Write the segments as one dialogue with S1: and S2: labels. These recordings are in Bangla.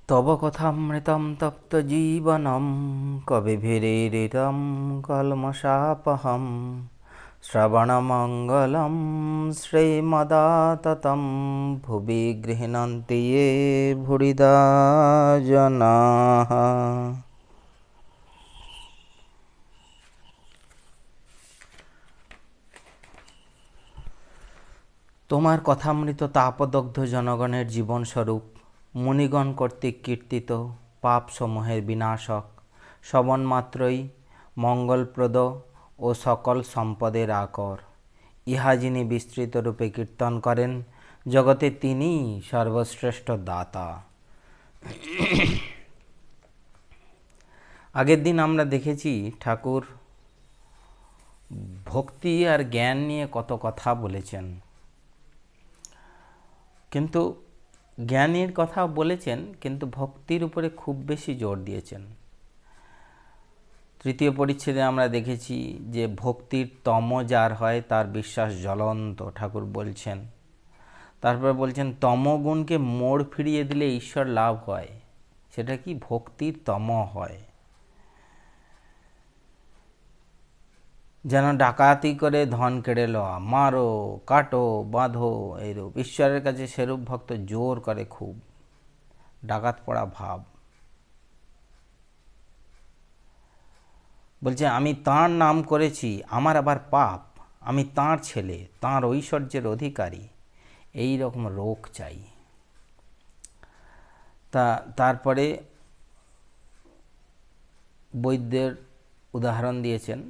S1: তব কথামৃতম তপ্ত জীবনম কবিভিরীরিতম কলমশাপহম শ্রবণমঙ্গলম শ্রীমদাততম ভুবি গৃহণন্তি ये ভুরিদা জনাঃ। তোমার কথামৃত তাপদগ্ধ জনগণের জীবনস্বরূপ মুনিগণ কর্তৃক কীর্তিত পাপসমূহের বিনাশক, শ্রবণমাত্রই মঙ্গলপ্রদ ও সকল সম্পদের আকর। ইহা যিনি বিস্তৃত রূপে কীর্তন করেন, জগতে তিনিই সর্বশ্রেষ্ঠ দাতা। আগের দিন আমরা দেখেছি ঠাকুর ভক্তি আর জ্ঞান নিয়ে কত কথা বলেছেন, কিন্তু জ্ঞানের কথা বলেছেন, কিন্তু ভক্তির উপরে খুব বেশি জোর দিয়েছেন। তৃতীয় পরিচ্ছেদে আমরা দেখেছি যে ভক্তির তম যার হয় তার বিশ্বাস জ্বলন্ত, ঠাকুর বলছেন। তারপর বলছেন তমগুণকে মোড় ফিরিয়ে দিলে ঈশ্বর লাভ হয়। সেটা কি? ভক্তির তম হয়। যেন ডাকাতি করে ধন কেড়ে লওয়া, মারো কাটো বাঁধো, এইরূপ। ঈশ্বরের কাছে সেরূপ ভক্ত জোর করে খুব, ডাকাত পড়া ভাব। বলছে আমি তাঁর নাম করেছি, আমার আবার পাপ, আমি তাঁর ছেলে, তাঁর ঐশ্বর্যের অধিকারী, এই রকম রোগ চাই। তারপরে বৈদ্যের উদাহরণ দিয়েছেন,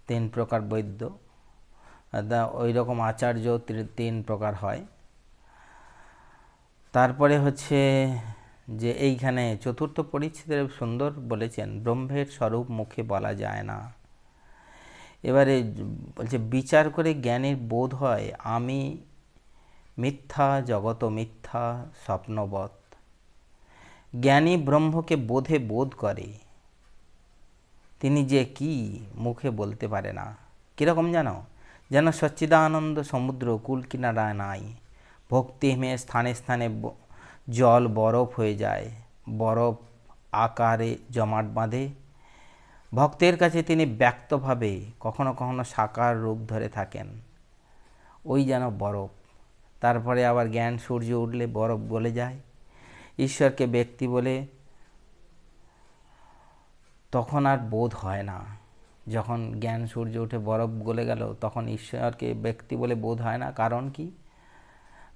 S1: 3 প্রকার বৈদ্য, ওই রকম আচার্য 3 প্রকার হয়। তারপরে হচ্ছে যে এইখানে চতুর্থ পরিচ্ছেদে সুন্দর বলেছেন, ব্রহ্মের স্বরূপ মুখে বলা যায় না। এবারে বলছে বিচার করে জ্ঞানীর বোধ হয় আমি মিথ্যা, জগত মিথ্যা, স্বপ্নবৎ। জ্ঞানী ব্রহ্মকে বোধে বোধ করে, তিনি যে কি মুখে বলতে পারে না। কীরকম জানো? যেন সচ্চিদানন্দ সমুদ্র কুল কিনারায় নাই, ভক্তি হিমে স্থানে স্থানে জল বরফ হয়ে যায়, বরফ আকারে জমাট বাঁধে। ভক্তের কাছে তিনি ব্যক্তভাবে কখনো কখনো সাকার রূপ ধরে থাকেন, ওই যেন বরফ। তারপরে আবার জ্ঞান সূর্য উঠলে বরফ গলে যায়। ঈশ্বরকে ব্যক্তি বলে তখন আর বোধ হয় না। যখন জ্ঞান সূর্য উঠে বরফ গলে গেল, তখন ঈশ্বরকে ব্যক্তি বলে বোধ হয় না। কারণ কি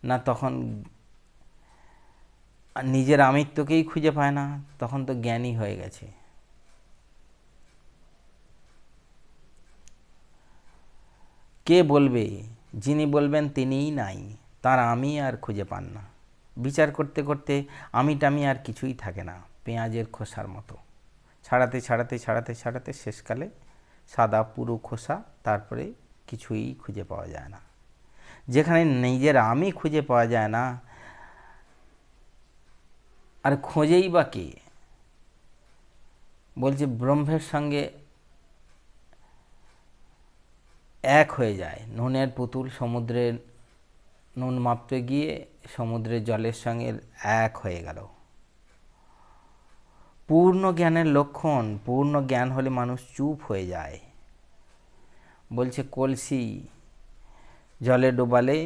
S1: না, তখন নিজের আমিত্বকেই খুঁজে পায় না, তখন তো জ্ঞানী হয়ে গেছে। কে বলবে? যিনি বলবেন তিনিই নাই, তার আমি আর খুঁজে পান না। বিচার করতে করতে আমি টামি আর কিছুই থাকে না, পেঁয়াজের খোসার মতো। ছাড়াতে ছাড়াতে ছাড়াতে ছাড়াতে শেষকালে সাদা পুরো খোসা, তারপরে কিছুই খুঁজে পাওয়া যায় না। যেখানে নিজের আমি খুঁজে পাওয়া যায় না, আর খোঁজেই বা কে? বলছে ব্রহ্মের সঙ্গে এক হয়ে যায়। নুনের পুতুল সমুদ্রে নুন মাপতে গিয়ে সমুদ্রের জলের সঙ্গে এক হয়ে গেল। পূর্ণ জ্ঞানের লক্ষণ, পূর্ণ জ্ঞান হলে মানুষ চুপ হয়ে যায়। বলছে কলসি জলে ডোবালে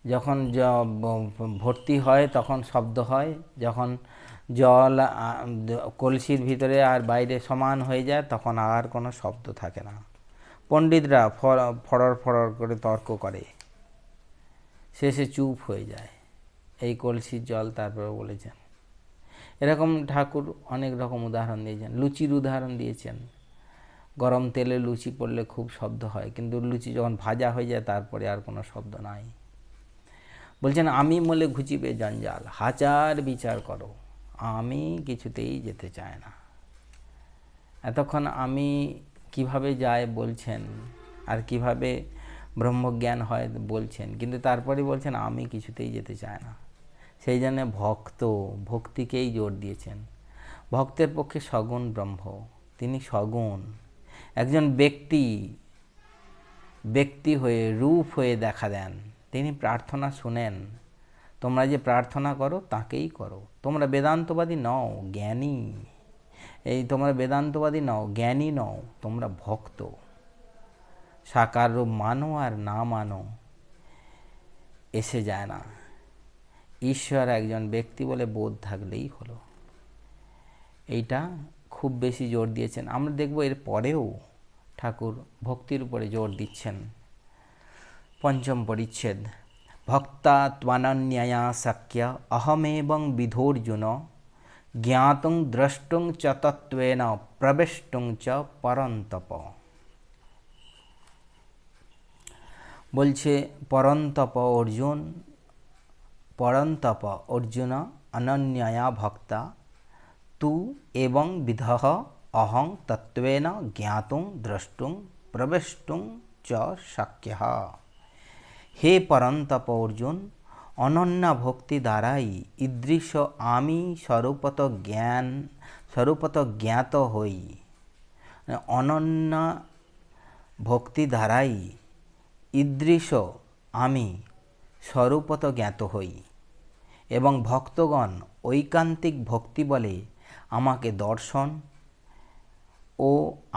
S1: যখন ভর্তি হয় তখন শব্দ হয়, যখন জল কলসির ভিতরে আর বাইরে সমান হয়ে যায় তখন আর কোনো শব্দ থাকে না। পণ্ডিতরা ফড়র ফড়র করে তর্ক করে, শেষে চুপ হয়ে যায়। এই কলসির জল তারপরে বলেছেন। এরকম ঠাকুর অনেক রকম উদাহরণ দিয়েছেন। লুচির উদাহরণ দিয়েছেন, গরম তেলে লুচি পড়লে খুব শব্দ হয়, কিন্তু লুচি যখন ভাজা হয়ে যায় তারপরে আর কোনো শব্দ নাই। বলছেন আমি মলে ঘুচিবে জঞ্জাল, হাজার বিচার করো, আমি কিছুতেই যেতে চায় না। এতক্ষণ আমি কিভাবে যায় বলছেন, আর কিভাবে ব্রহ্মজ্ঞান হয় বলছেন, কিন্তু তারপরে বলছেন আমি কিছুতেই যেতে চায় না। সেই জন্য ভক্তিকেই জোর দিয়েছেন। ভক্তের পক্ষে সগুণ ব্রহ্ম, তিনি সগুণ। একজন ব্যক্তি হয়ে রূপ হয়ে দেখা দেন, তিনি প্রার্থনা শুনেন, তোমরা যে প্রার্থনা করো তাকেই করো। তোমরা বেদান্তবাদী নও, জ্ঞানী। এই তোমরা বেদান্তবাদী নও, জ্ঞানী নও, তোমরা ভক্ত। সাকার রূপ মানো আর না মানো এসে যায় না। ঈশ্বর একজন ব্যক্তি বলে বোধ থাকলেই হলো। এইটা খুব বেশি জোর দিয়েছেন। আমরা দেখব এর পরেও ঠাকুর ভক্তির উপরে জোর দিচ্ছেন। পঞ্চম পরিচ্ছেদ। ভক্তা ত্বনন্যয়া শক্য অহমেবং বিধোর্জুন জ্ঞাতুং দ্রষ্টুং চ তত্ত্বেন প্রবেষ্টুং চ পরন্তপ। বলছে পরন্তপ অর্জুন অনন্যয়া ভক্তা তু এবং বিধঃ অহং তত্ত্বেন জ্ঞাতুং দ্রষ্টুং প্রবেষ্টুং চ শক্যঃ। হে পরন্তপ অর্জুন, অনন্য ভক্তি দ্বারাই ঈদৃশ আমি স্বরূপত জ্ঞাত হই। অনন্য ভক্তি দ্বারাই ঈদৃশ আমি স্বরূপত জ্ঞাত হই এবং ভক্তগণ ঐকান্তিক ভক্তি বলে আমাকে দর্শন ও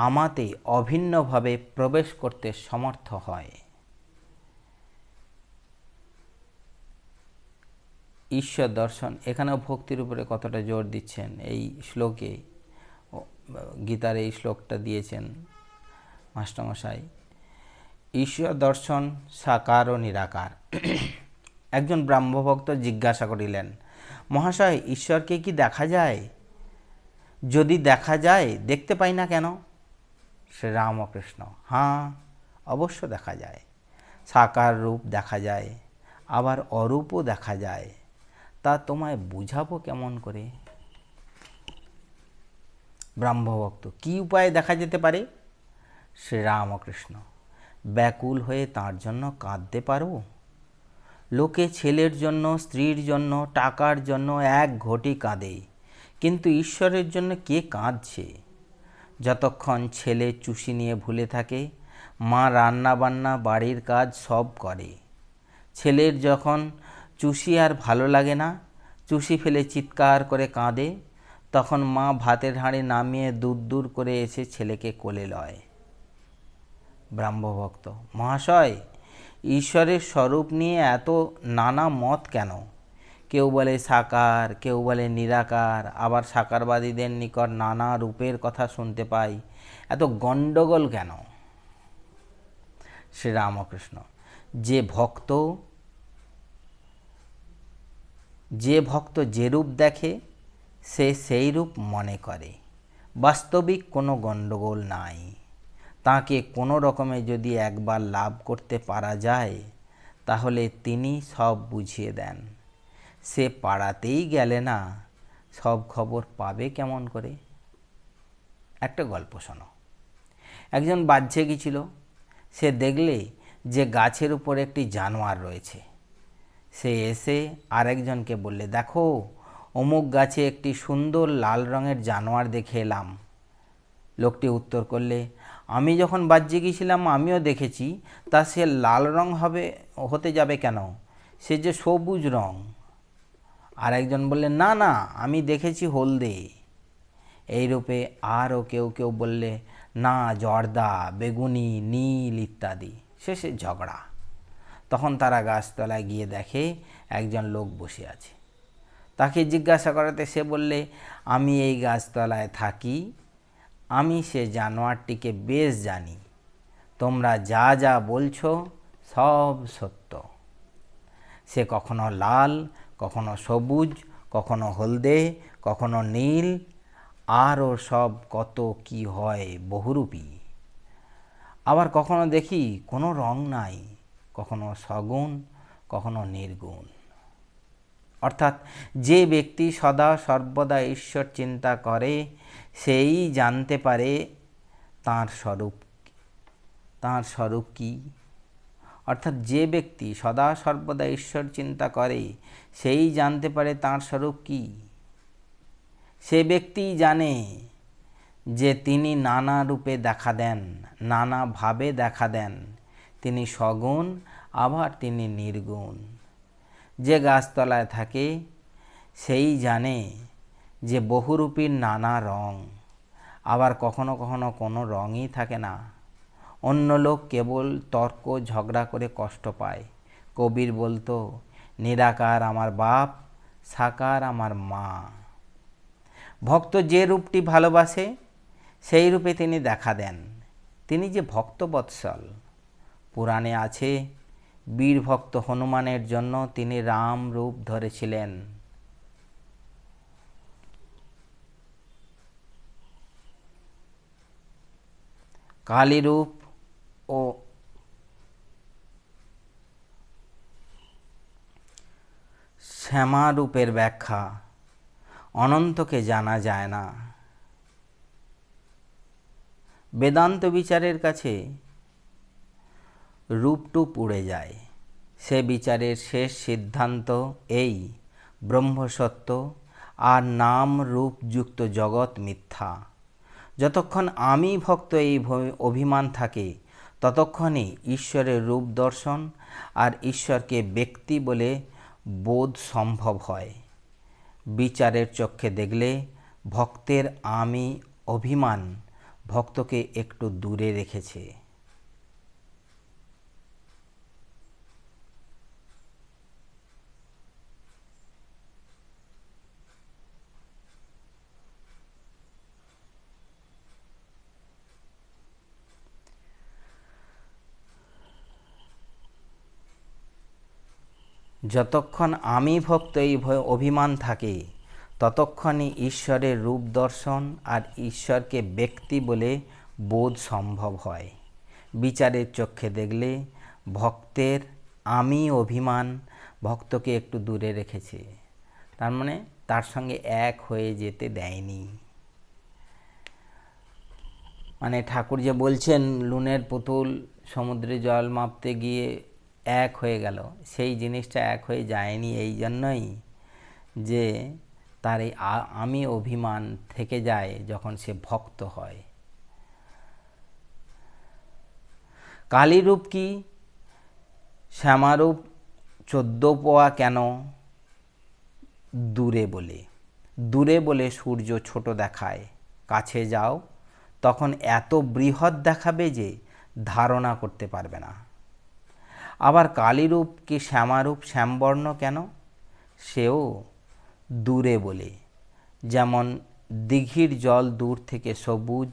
S1: আমাতে অভিন্নভাবে প্রবেশ করতে সমর্থ হয়। ঈশ্বর দর্শন, এখানেও ভক্তির উপরে কতটা জোর দিচ্ছেন এই শ্লোকে। গীতার এই শ্লোকটা দিয়েছেন মাস্টারমশাই। ঈশ্বর দর্শন সাকার ও নিরাকার। একজন ব্রাহ্মভক্ত জিজ্ঞাসা করিলেন, মহাশয়, ঈশ্বরকে কি দেখা যায়? যদি দেখা যায় দেখতে পাই না কেন? শ্রী রামকৃষ্ণ, হ্যাঁ, অবশ্য দেখা যায়। সাকার রূপ দেখা যায়, আবার অরূপও দেখা যায়। তা তোমায় বুঝাবো কেমন করে? ব্রাহ্মভক্ত, কি উপায়ে দেখা যেতে পারে? শ্রী রামকৃষ্ণ, ব্যাকুল হয়ে তাঁর জন্য কাঁদতে পারো? লোকে ছেলের জন্য, স্ত্রীর জন্য, টাকার জন্য এক ঘটি কাঁদে, কিন্তু ঈশ্বরের জন্য কে কাঁদছে? যতক্ষণ ছেলে চুষি নিয়ে ভুলে থাকে, মা রান্নাবান্না বাড়ির কাজ সব করে। ছেলের যখন চুষি আর ভালো লাগে না, চুষি ফেলে চিৎকার করে কাঁদে, তখন মা ভাতের হাঁড়ি নামিয়ে দূর করে এসে ছেলেকে কোলে লয়। ব্রাহ্মভক্ত, মহাশয়, ঈশ্বরের স্বরূপ নিয়ে এত নানা মত কেন? কেউ বলে সাকার, কেউ বলে নিরাকার, আবার সাকারবাদীদের নিকট নানা রূপের কথা শুনতে পাই। এত গণ্ডগোল কেন? শ্রীরামকৃষ্ণ, যে ভক্ত যে রূপ দেখে সে সেই রূপ মনে করে। বাস্তবিক কোনো গণ্ডগোল নাই। তাকে কোনো রকমে যদি একবার লাভ করতে পারা যায়, তাহলে তিনি সব বুঝিয়ে দেন। সে পাড়াতেই গেলে না, সব খবর পাবে কেমন করে? একটা গল্প শোনো। একজন বাহ্যে গিয়েছিল। সে দেখলে যে গাছের উপর একটি জানোয়ার রয়েছে। সে এসে আরেকজনকে বললে, দেখো, অমুক গাছে একটি সুন্দর লাল রঙের জানোয়ার দেখে এলাম। লোকটি উত্তর করলে, আমি যখন বাহ্যে গিয়েছিলাম আমিও দেখেছি, তা সে লাল রং হতে যাবে কেন? সে যে সবুজ রং। আরেকজন বললে, না না, আমি দেখেছি হলদে। এইরূপে আরও কেউ বললে, না, জর্দা, বেগুনি, নীল ইত্যাদি। শেষে ঝগড়া। তখন তারা গাছতলায় গিয়ে দেখে একজন লোক বসে আছে। তাকে জিজ্ঞাসা করাতে সে বললে, আমি এই গাছতলায় থাকি, আমি সে জানোয়ারটিকে বেশ জানি। তোমরা যা যা বলছো সব সত্য। সে কখনো লাল, কখনো সবুজ, কখনো হলদে, কখনো নীল, আরও সব কত কি হয় বহুরূপী। আবার কখনো দেখি কোনো রং নাই, কখনো সগুণ, কখনো নির্গুণ। অর্থাৎ যে ব্যক্তি সদা সর্বদা ঈশ্বর চিন্তা করে, সেই জানতে পারে তাঁর স্বরূপ কি। অর্থাৎ যে ব্যক্তি সদা সর্বদা ঈশ্বর চিন্তা করে, সেই জানতে পারে তাঁর স্বরূপ কি। সে ব্যক্তিই জানে যে তিনি নানা রূপে দেখা দেন, নানাভাবে দেখা দেন। তিনি সগুণ, আবার তিনি নির্গুণ। যে গাছতলায় থাকে সেই জানে যে বহুরূপীর নানা রং, আবার কখনো কখনো কোনো রঙই থাকে না। অন্য লোক কেবল তর্ক ঝগড়া করে কষ্ট পায়। কবির বলতো, নিরাকার আমার বাপ, সাকার আমার মা। ভক্ত যে রূপটি ভালোবাসে সেই রূপে তিনি দেখা দেন। তিনি যে ভক্তবৎসল। পুরাণে আছে, বীর ভক্ত হনুমানের জন্য তিনি রাম রূপ ধরেছিলেন। কালী রূপ ও শ্যামা রূপের ব্যাখ্যা অনন্তকে জানা যায় না। বেদান্ত বিচারের কাছে রূপটুপ উড়ে যায়। সে বিচারের শেষ সিদ্ধান্ত এই, ব্রহ্ম সত্য আর নাম রূপযুক্ত জগৎ মিথ্যা। যতক্ষণ আমি ভক্ত এই অভিমান থাকে, ততক্ষণই ঈশ্বরের রূপ দর্শন আর ঈশ্বরকে ব্যক্তি বলে বোধ সম্ভব হয়। বিচারের চক্ষে দেখলে ভক্তের আমি অভিমান ভক্তকে একটু দূরে রেখেছে। যতক্ষণ আমি ভক্ত এই অভিমান থাকে, ততক্ষণই ঈশ্বরের রূপ দর্শন আর ঈশ্বরকে ব্যক্তি বলে বোধ সম্ভব হয়। বিচারের চক্ষে দেখলে ভক্তের আমি অভিমান ভক্তকে একটু দূরে রেখেছে, তার মানে তার সঙ্গে এক হয়ে যেতে দেয়নি। মানে ঠাকুর যে বলছেন লুনের পুতুল সমুদ্রে জল মাপতে গিয়ে এক হয়ে গেল, সেই জিনিসটা এক হয়ে যায়নি এই জন্যই যে তার এই আমি অভিমান থেকে যায় যখন সে ভক্ত হয়। কালীরূপ কি, শ্যামারূপ 14 পোয়া কেন? দূরে বলে সূর্য ছোট দেখায়, কাছে যাও তখন এত বৃহৎ দেখাবে যে ধারণা করতে পারবে না। আবার কালীরূপ কি শ্যামারূপ শ্যামবর্ণ কেন? সেও দূরে বলে। যেমন দিঘির জল দূর থেকে সবুজ,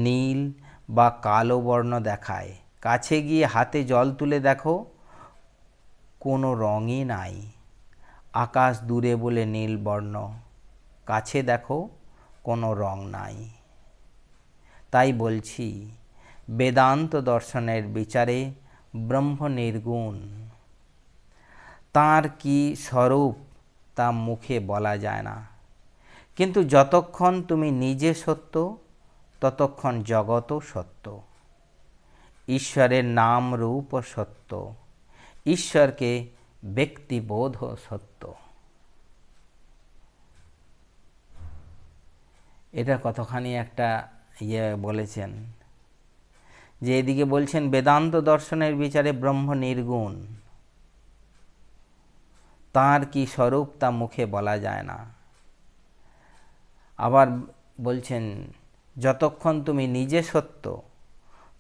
S1: নীল বা কালো বর্ণ দেখায়, কাছে গিয়ে হাতে জল তুলে দেখো কোনো রঙই নাই। আকাশ দূরে বলে নীল বর্ণ, কাছে দেখো কোনো রং নাই। তাই বলছি, বেদান্ত দর্শনের বিচারে ব্রহ্ম নির্গুণ। তাঁর কি স্বরূপ তা মুখে বলা যায় না, কিন্তু যতক্ষণ তুমি নিজে সত্য, ততক্ষণ জগৎও সত্য। ঈশ্বরের নাম রূপ সত্য, ঈশ্বরকে ব্যক্তিবোধ সত্য। এটা কতখানি একটা বলেছেন যে এদিকে বলছেন বেদান্ত দর্শনের বিচারে ব্রহ্ম নির্গুণ, তাঁর কি স্বরূপ তা মুখে বলা যায় না। আবার বলছেন যতক্ষণ তুমি নিজে সত্য,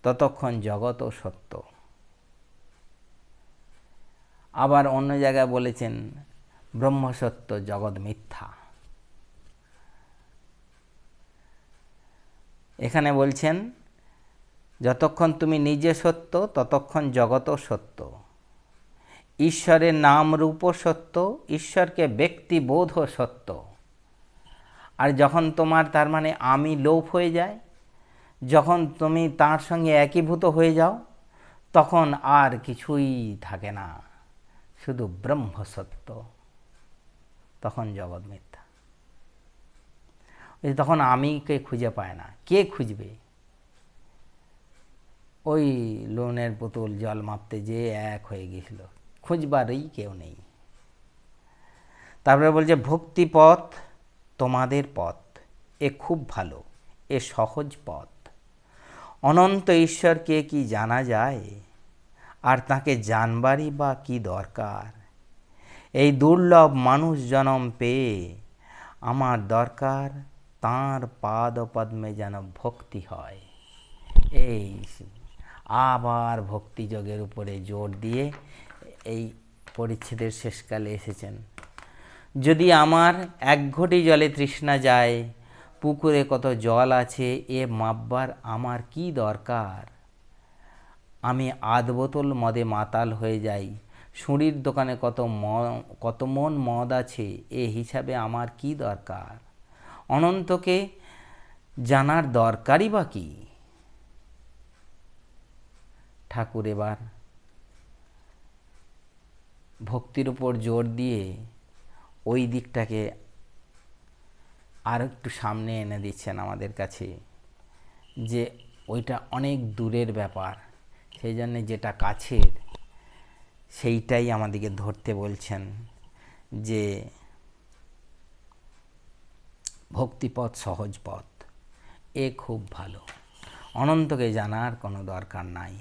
S1: ততক্ষণ জগৎও সত্য। আবার অন্য জায়গায় বলেছেন ব্রহ্ম সত্য জগৎ মিথ্যা। এখানে বলছেন যতক্ষণ তুমি নিজে সত্য, ততক্ষণ জগৎও সত্য। ঈশ্বরের নাম রূপও সত্য, ঈশ্বরকে ব্যক্তিবোধও সত্য। আর যখন তোমার তার মানে আমি লোপ হয়ে যায়, যখন তুমি তার সঙ্গে একীভূত হয়ে যাও, তখন আর কিছুই থাকে না, শুধু ব্রহ্ম সত্য। তখন জগৎ মিথ্যা। তখন আমিকে খুঁজে পায় না। কে খুঁজবে? ওই লোনের পুতুল জল মাপতে যে এক হয়ে গেছিল, খুঁজবারই কেউ নেই। তারপরে বলছে ভক্তি পথ তোমাদের পথ, এ খুব ভালো, এ সহজ পথ। অনন্ত ঈশ্বরকে কি জানা যায়? আর তাকে জানবারই বা কি দরকার? এই দুর্লভ মানুষ জনম পেয়ে আমার দরকার তাঁর পাদ পদ্মে যেন ভক্তি হয়। এই আবার ভক্তিযোগের উপরে জোর দিয়ে এই পরিচ্ছেদের শেষকালে এসেছেন। যদি আমার এক ঘটি জলে তৃষ্ণা যায়, পুকুরে কত জল আছে এ মাপবার আমার কি দরকার। আমি আধ বোতল মদে মাতাল হয়ে যাই, সুঁড়ির দোকানে কত মন মদ আছে এ হিসাবে আমার কি দরকার। অনন্তকে জানার দরকারই বা কি। ঠাকুর এবার ভক্তির উপর জোর দিয়ে ওই দিকটাকে আর একটু সামনে এনে দিচ্ছেন আমাদের কাছে, যে ওইটা অনেক দূরের ব্যাপার, সেই জন্যে যেটা কাছের সেইটাই আমাদেরকে ধরতে বলছেন। যে ভক্তিপথ সহজ পথ, এ খুব ভালো। অনন্তকে জানার কোনো দরকার নাই,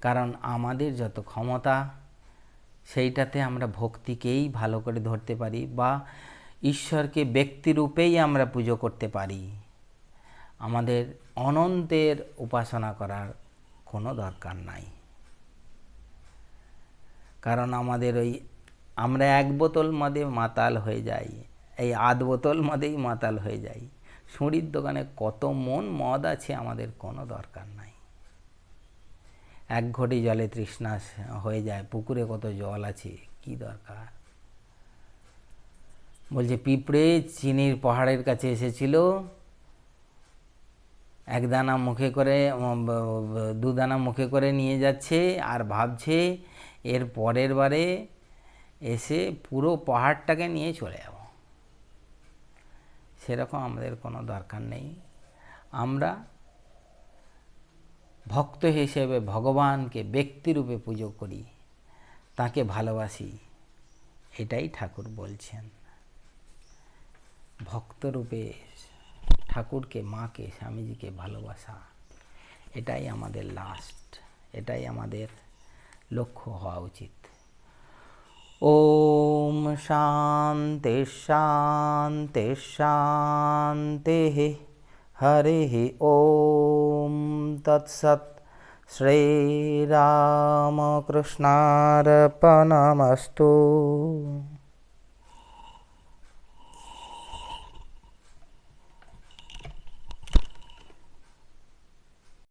S1: কারণ আমাদের যত ক্ষমতা সেইটাতে আমরা ভক্তিকেই ভালো করে ধরতে পারি, বা ঈশ্বরকে ব্যক্তিরূপেই আমরা পুজো করতে পারি। আমাদের অনন্তের উপাসনা করার কোনো দরকার নাই, কারণ আমাদের ওই আমরা এক বোতল মদে মাতাল হয়ে যাই, এই আধ বোতল মদেই মাতাল হয়ে যাই। সুঁড়ির দোকানে কত মন মদ আছে আমাদের কোনো দরকার নাই। এক ঘটি জলে তৃষ্ণা হয়ে যায়, পুকুরে কত জল আছে কি দরকার। বলছে পিঁপড়ে চিনির পাহাড়ের কাছে এসেছিল, এক দানা মুখে করে দুদানা মুখে করে নিয়ে যাচ্ছে, আর ভাবছে এর পরের বারে এসে পুরো পাহাড়টাকে নিয়ে চলে যাব। সেরকম আমাদের কোনো দরকার নেই। আমরা ভক্ত হিসেবে ভগবানকে ব্যক্তিরূপে পুজো করি, তাকে ভালোবাসি, এটাই ঠাকুর বলছেন। ভক্তরূপে ঠাকুরকে, মাকে, স্বামীজিকে ভালোবাসা, এটাই আমাদের লাস্ট, এটাই আমাদের লক্ষ্য হওয়া উচিত। ওম শান্তি শান্তি শান্তি। হরি ওম তৎসৎ। শ্রীরামকৃষ্ণার্পণমস্তু।